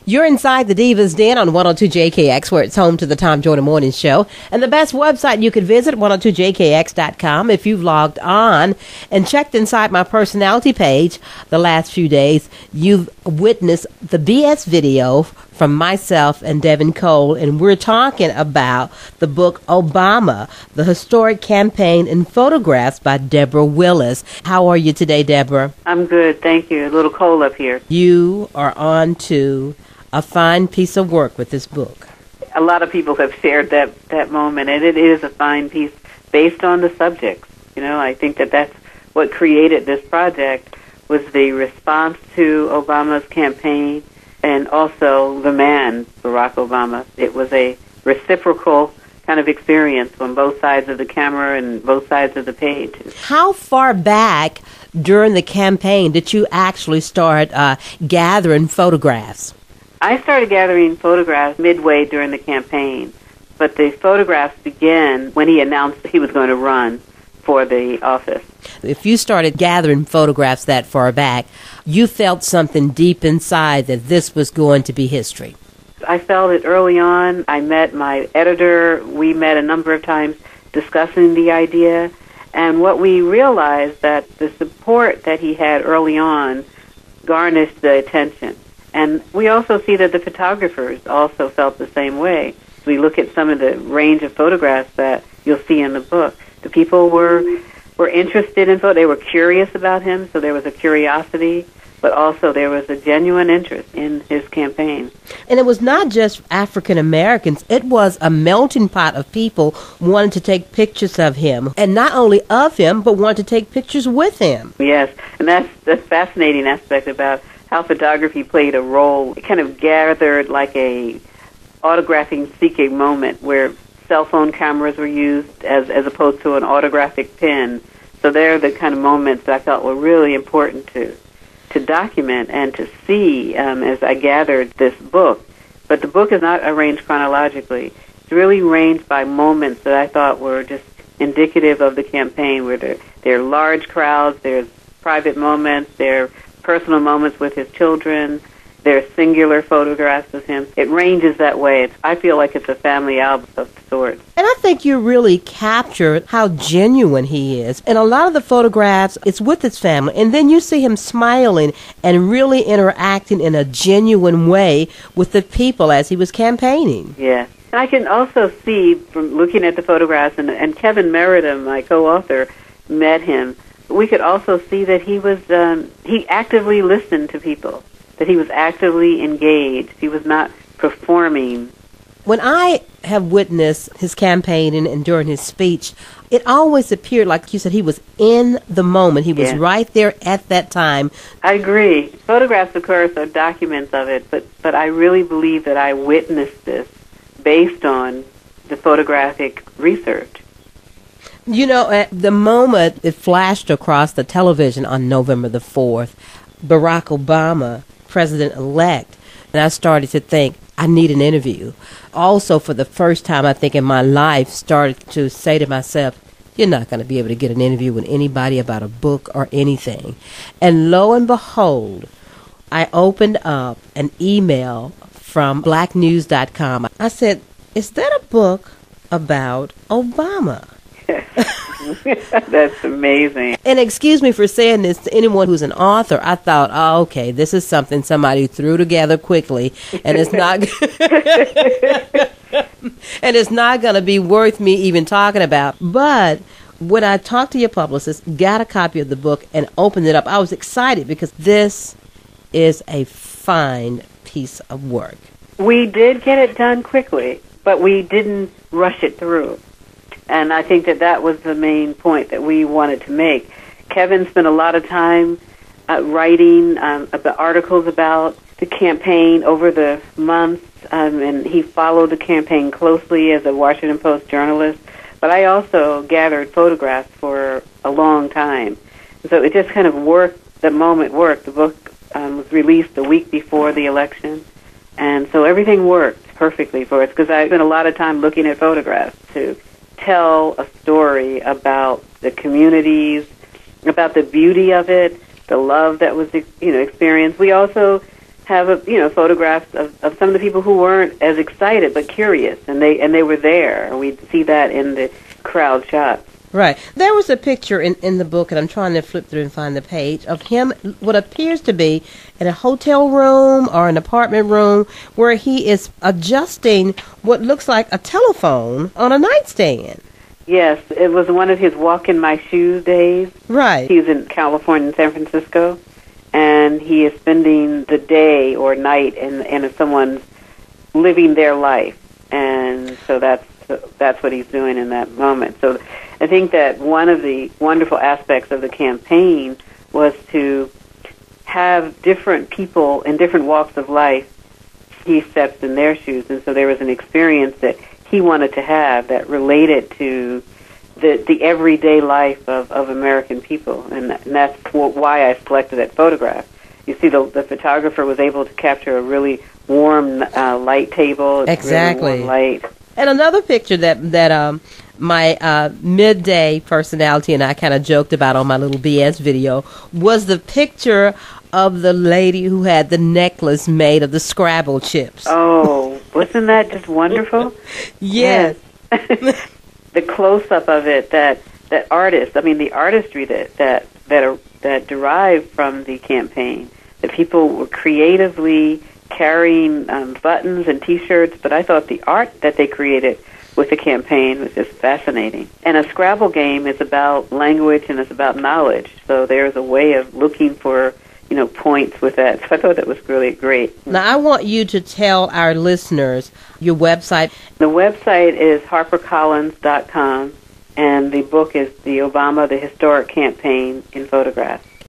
You're inside the Divas Den on 102JKX, where it's home to the Tom Jordan Morning Show. And the best website you could visit, 102jkx.com. If you've logged on and checked inside my personality page the last few days, you've witnessed the BS video from myself and Devin Cole, and we're talking about the book Obama, the historic campaign and photographs by Deborah Willis. How are you today, Deborah? I'm good, thank you. A little cold up here. You are on to a fine piece of work with this book. A lot of people have shared that moment, and it is a fine piece based on the subjects. You know, I think that's what created this project, was the response to Obama's campaign and also the man, Barack Obama. It was a reciprocal kind of experience on both sides of the camera and both sides of the page. How far back during the campaign did you actually start gathering photographs? I started gathering photographs midway during the campaign, but the photographs began when he announced he was going to run for the office. If you started gathering photographs that far back, you felt something deep inside that this was going to be history. I felt it early on. I met my editor. We met a number of times discussing the idea, and what we realized that the support that he had early on garnished the attention. And we also see that the photographers also felt the same way. We look at some of the range of photographs that you'll see in the book. The people were interested in photo. They were curious about him, so there was a curiosity, but also there was a genuine interest in his campaign. And it was not just African Americans. It was a melting pot of people wanting to take pictures of him, and not only of him, but wanted to take pictures with him. Yes, and that's the fascinating aspect about how photography played a role. It kind of gathered like a autographing-seeking moment where cell phone cameras were used as opposed to an autographic pen. So they're the kind of moments that I felt were really important to document and to see as I gathered this book. But the book is not arranged chronologically. It's really arranged by moments that I thought were just indicative of the campaign, where there are large crowds, there's private moments, there are personal moments with his children, there are singular photographs of him. It ranges that way. I feel like it's a family album of sorts. And I think you really captured how genuine he is. And a lot of the photographs, it's with his family. And then you see him smiling and really interacting in a genuine way with the people as he was campaigning. Yes. And I can also see from looking at the photographs, and Kevin Merida, my co-author, met him. We could also see that he actively listened to people, that he was actively engaged. He was not performing. When I have witnessed his campaigning and during his speech, it always appeared, like you said, he was in the moment. He was right there at that time. I agree. Photographs, of course, are documents of it, but I really believe that I witnessed this based on the photographic research. You know, at the moment it flashed across the television on November the 4th, Barack Obama, President-elect, and I started to think, I need an interview. Also, for the first time, I think, in my life, started to say to myself, you're not going to be able to get an interview with anybody about a book or anything. And lo and behold, I opened up an email from blacknews.com. I said, is that a book about Obama? That's amazing. And excuse me for saying this to anyone who's an author. I thought, oh, okay, this is something somebody threw together quickly, and it's not and it's not going to be worth me even talking about. But when I talked to your publicist, got a copy of the book, and opened it up, I was excited because this is a fine piece of work. We did get it done quickly, but we didn't rush it through. And I think that was the main point that we wanted to make. Kevin spent a lot of time writing articles about the campaign over the months, and he followed the campaign closely as a Washington Post journalist. But I also gathered photographs for a long time. So it just kind of worked, the moment worked. The book was released the week before the election, and so everything worked perfectly for us, because I spent a lot of time looking at photographs to tell a story about the communities, about the beauty of it, the love that was experienced. We also have photographs of some of the people who weren't as excited but curious, and they were there. And we'd see that in the crowd shots. Right. There was a picture in the book, and I'm trying to flip through and find the page, of him, what appears to be in a hotel room or an apartment room, where he is adjusting what looks like a telephone on a nightstand. Yes, it was one of his walk in my shoes days. Right. He was in California, in San Francisco, and he is spending the day or night in someone's living their life. And so that's what he's doing in that moment. So I think that one of the wonderful aspects of the campaign was to have different people in different walks of life. He steps in their shoes, and so there was an experience that he wanted to have that related to the everyday life of American people, and that's why I selected that photograph. You see, the photographer was able to capture a really warm light table. Exactly. Really warm light. And another picture that my midday personality and I kind of joked about on my little BS video was the picture of the lady who had the necklace made of the Scrabble chips. Oh, wasn't that just wonderful? Yes. The close-up of it, that artist, I mean, the artistry that derived from the campaign, that people were creatively carrying buttons and T-shirts, but I thought the art that they created with the campaign was just fascinating. And a Scrabble game is about language and it's about knowledge, so there's a way of looking for points with that. So I thought that was really great. Now, I want you to tell our listeners your website. The website is harpercollins.com, and the book is The Historic Campaign in Photographs.